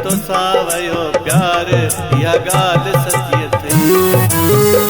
तोसां वयो प्यार इहा ॻाल्हि सची अथई।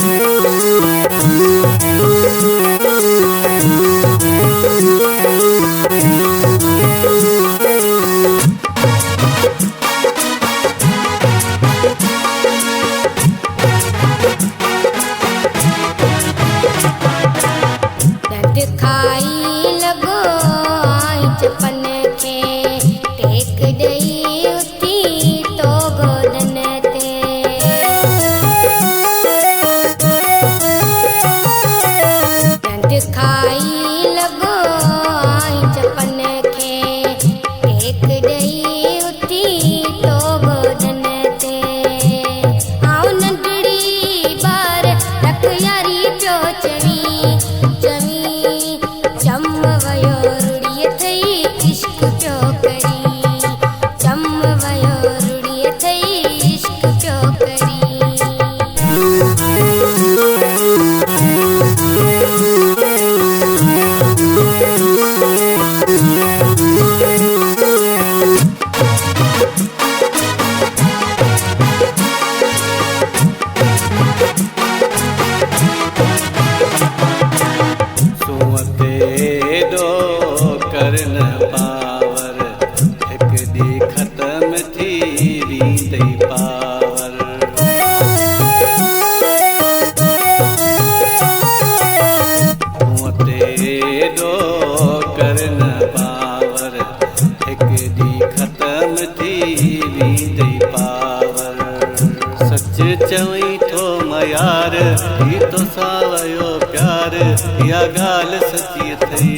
चवई थो मयार ही तोसां वयो प्यार इहा ॻाल्हि सची अथई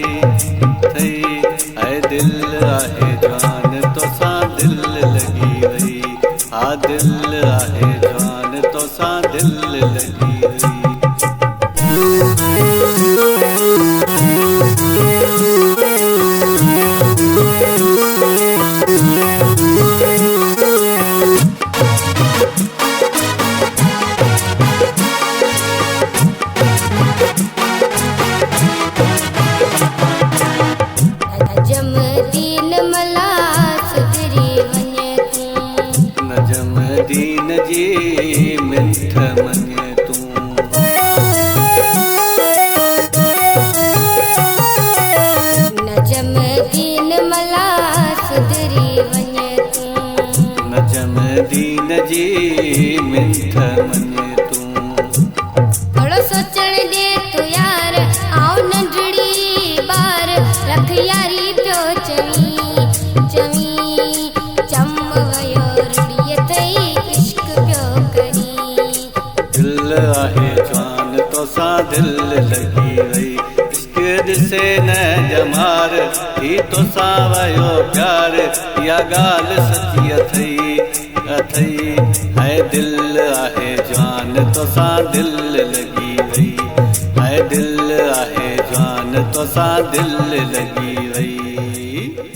थई। ऐं दिलि आहे जान तोसां दिलि लॻी वई, हा दिलि आहे जान तोसां दिलि लॻी वई। दीन जी मिंठ मञे तूं, नजम दीन मला सुधरी वञे तूं, नजम दीन जी मिंठ मञे तूं। थोड़ो सोचण दे तूं यार आऊं नंढड़ी बार रख यारी पियो चवी चवी चम वयो रुड़ीअ तई इश्क पियो करी। दिल आहे जान तोसां दिलि लॻी वई, इश्क ॾिसे न जमार ही तोसां वयो प्यार इहा ॻाल्हि सची अथई अथई। ऐं दिलि आहे जान तोसां दिलि लॻी वई, ऐं दिलि आहे जान तोसां दिलि लॻी